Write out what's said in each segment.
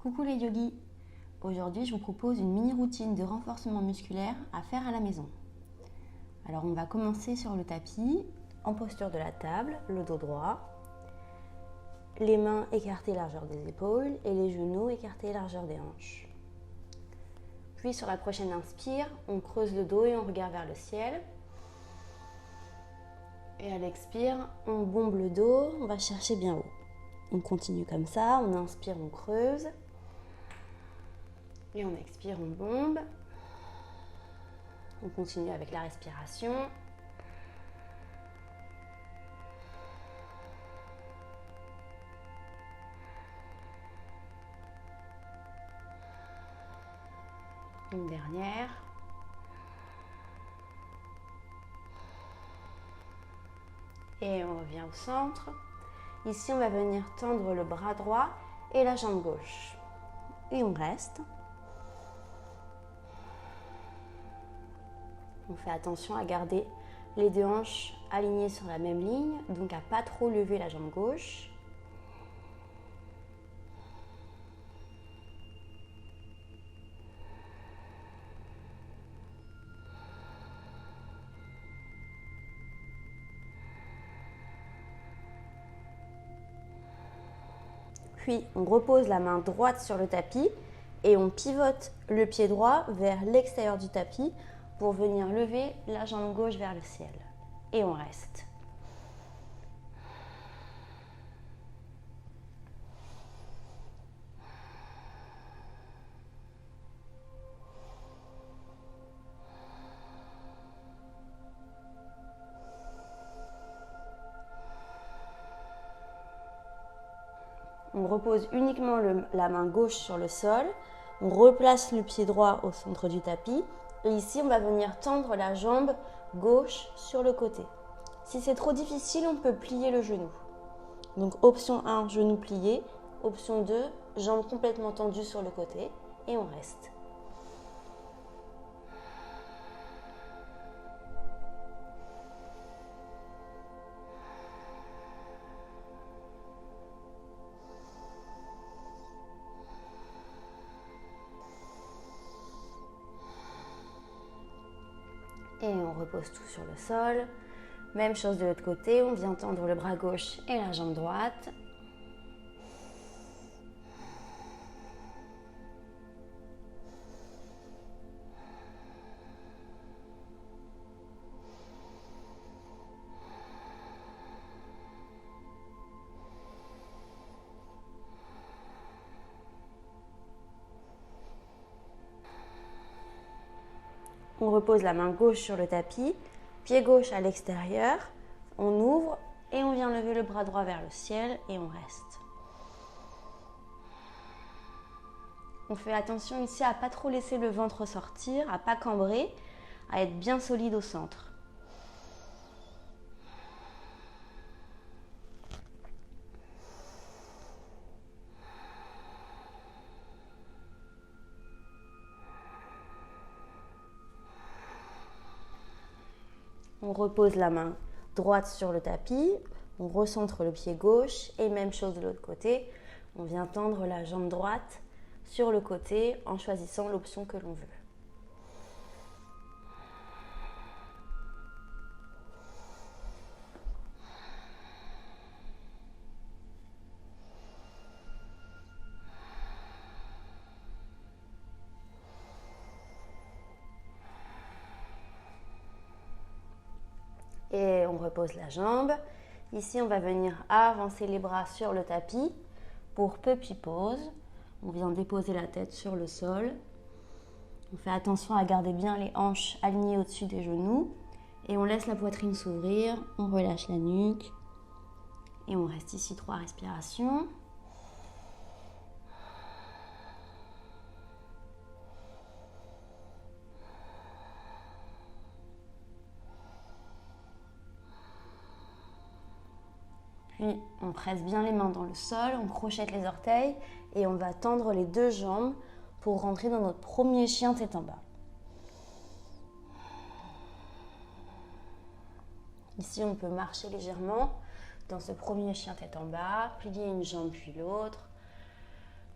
Coucou les yogis. Aujourd'hui, je vous propose une mini routine de renforcement musculaire à faire à la maison. Alors, on va commencer sur le tapis, en posture de la table, le dos droit, les mains écartées largeur des épaules et les genoux écartés largeur des hanches. Puis, sur la prochaine inspire, on creuse le dos et on regarde vers le ciel. Et à l'expire, on bombe le dos, on va chercher bien haut. On continue comme ça, on inspire, on creuse. Et on expire, on bombe. On continue avec la respiration. Une dernière. Et on revient au centre. Ici, on va venir tendre le bras droit et la jambe gauche. Et on reste. On fait attention à garder les deux hanches alignées sur la même ligne, donc à pas trop lever la jambe gauche. Puis on repose la main droite sur le tapis et on pivote le pied droit vers l'extérieur du tapis pour venir lever la jambe gauche vers le ciel. Et on reste. On repose uniquement la main gauche sur le sol. On replace le pied droit au centre du tapis. Et ici, on va venir tendre la jambe gauche sur le côté. Si c'est trop difficile, on peut plier le genou. Donc option 1, genou plié. Option 2, jambe complètement tendue sur le côté. Et on reste. Et on repose tout sur le sol. Même chose de l'autre côté, on vient tendre le bras gauche et la jambe droite. On repose la main gauche sur le tapis, pied gauche à l'extérieur, on ouvre et on vient lever le bras droit vers le ciel et on reste. On fait attention ici à ne pas trop laisser le ventre sortir, à ne pas cambrer, à être bien solide au centre. On repose la main droite sur le tapis, on recentre le pied gauche et même chose de l'autre côté. On vient tendre la jambe droite sur le côté en choisissant l'option que l'on veut. Et on repose la jambe. Ici, on va venir avancer les bras sur le tapis pour puppy pose. On vient déposer la tête sur le sol. On fait attention à garder bien les hanches alignées au-dessus des genoux. Et on laisse la poitrine s'ouvrir. On relâche la nuque. Et on reste ici 3 respirations. Puis on presse bien les mains dans le sol, on crochette les orteils et on va tendre les deux jambes pour rentrer dans notre premier chien tête en bas. Ici, on peut marcher légèrement dans ce premier chien tête en bas, plier une jambe puis l'autre,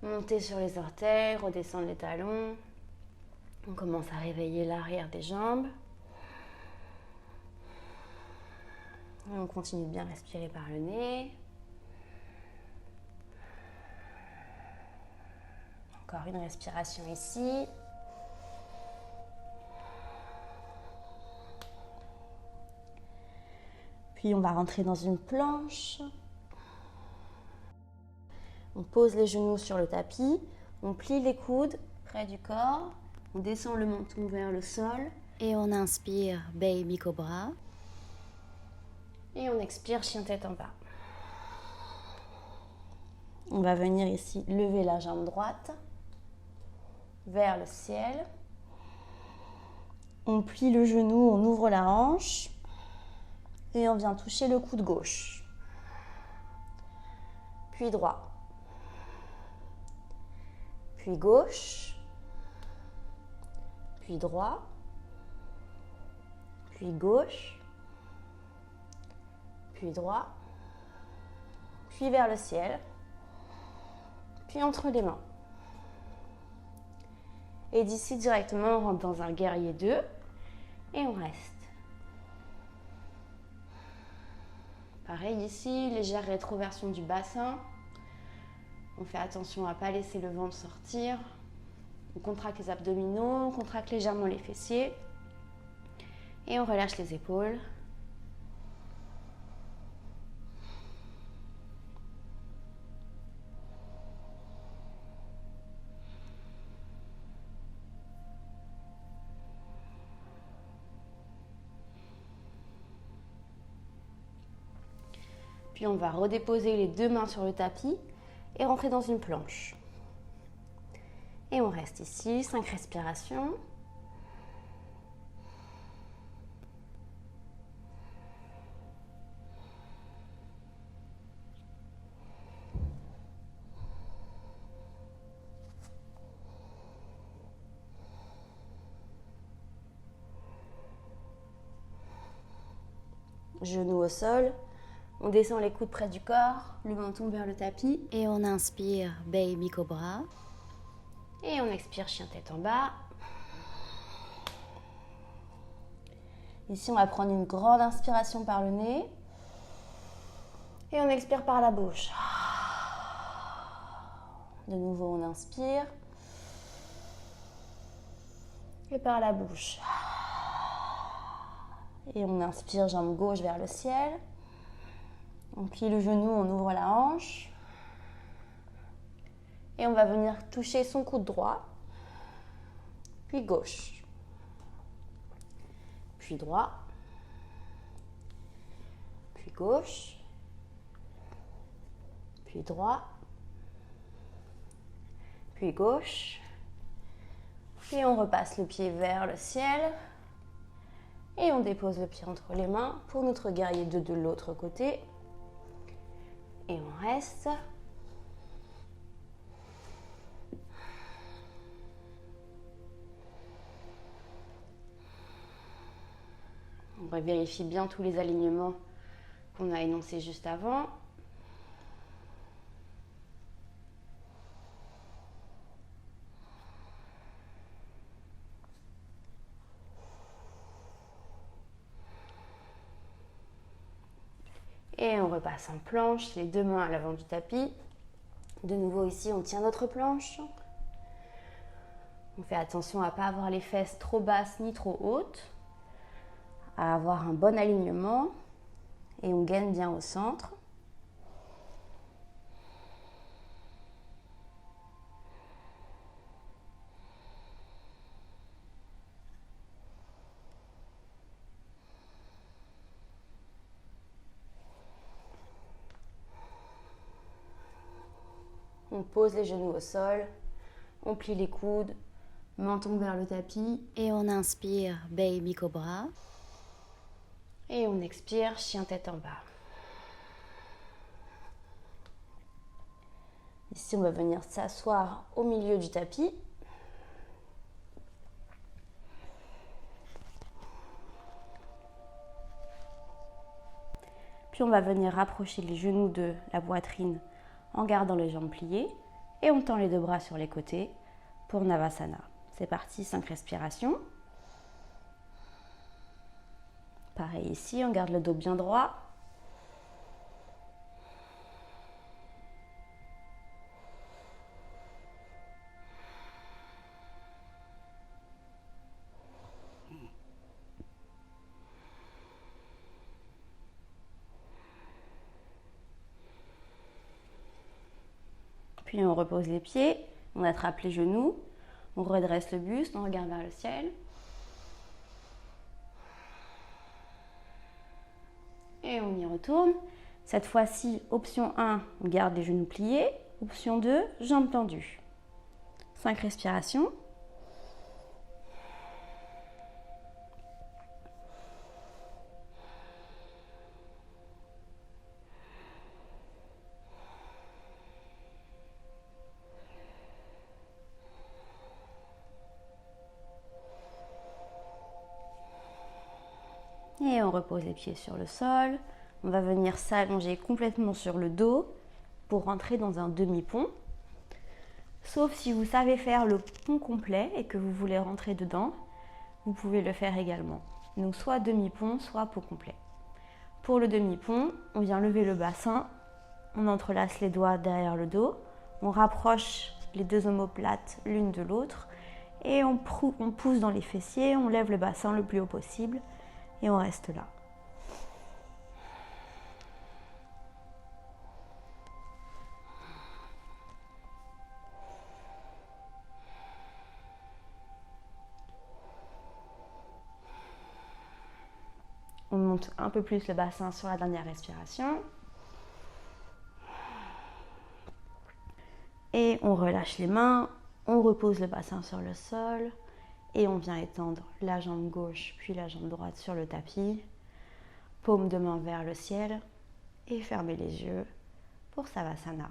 Monter sur les orteils, redescendre les talons. On commence à réveiller l'arrière des jambes. Et on continue de bien respirer par le nez. Encore une respiration ici. Puis on va rentrer dans une planche. On pose les genoux sur le tapis. On plie les coudes près du corps. On descend le menton vers le sol. Et on inspire Baby Cobra. Et on expire chien tête en bas. On va venir ici lever la jambe droite vers le ciel. On plie le genou, on ouvre la hanche et on vient toucher le coude gauche. Puis droit. Puis gauche. Puis droit. Puis gauche. Puis droit. Puis vers le ciel. Puis entre les mains. Et d'ici directement, on rentre dans un guerrier 2 et on reste. Pareil ici, légère rétroversion du bassin. On fait attention à ne pas laisser le ventre sortir. On contracte les abdominaux, on contracte légèrement les fessiers. Et on relâche les épaules. Puis on va redéposer les deux mains sur le tapis et rentrer dans une planche. Et on reste ici, 5 respirations. Genoux au sol. On descend les coudes près du corps, le menton vers le tapis. Et on inspire Baby Cobra. Et on expire chien tête en bas. Ici, on va prendre une grande inspiration par le nez. Et on expire par la bouche. De nouveau, on inspire. Et par la bouche. Et on inspire, jambe gauche vers le ciel. On plie le genou, on ouvre la hanche. Et on va venir toucher son coude droit. Puis gauche. Puis droit. Puis gauche. Puis droit. Puis gauche. Puis on repasse le pied vers le ciel. Et on dépose le pied entre les mains pour notre guerrier 2 de l'autre côté. Et on reste. On vérifie bien tous les alignements qu'on a énoncés juste avant. Et on repasse en planche, les deux mains à l'avant du tapis. De nouveau ici, on tient notre planche. On fait attention à ne pas avoir les fesses trop basses ni trop hautes. À avoir un bon alignement. Et on gaine bien au centre. On pose les genoux au sol, on plie les coudes, menton vers le tapis. Et on inspire Baby Cobra. Et on expire, chien tête en bas. Ici, on va venir s'asseoir au milieu du tapis. Puis on va venir rapprocher les genoux de la poitrine en gardant les jambes pliées. Et on tend les deux bras sur les côtés pour Navasana. C'est parti, 5 respirations. Pareil ici, on garde le dos bien droit. Puis on repose les pieds, on attrape les genoux, on redresse le buste, on regarde vers le ciel. Et on y retourne. Cette fois-ci, option 1, on garde les genoux pliés. Option 2, jambes tendues. 5 respirations. Et on repose les pieds sur le sol. On va venir s'allonger complètement sur le dos pour rentrer dans un demi-pont. Sauf si vous savez faire le pont complet et que vous voulez rentrer dedans, vous pouvez le faire également. Donc soit demi-pont, soit pont complet. Pour le demi-pont, on vient lever le bassin, on entrelace les doigts derrière le dos, on rapproche les deux omoplates l'une de l'autre et on pousse dans les fessiers, on lève le bassin le plus haut possible et on reste là. On monte un peu plus le bassin sur la dernière respiration. Et on relâche les mains, on repose le bassin sur le sol et on vient étendre la jambe gauche puis la jambe droite sur le tapis. Paume de main vers le ciel et fermez les yeux pour Savasana.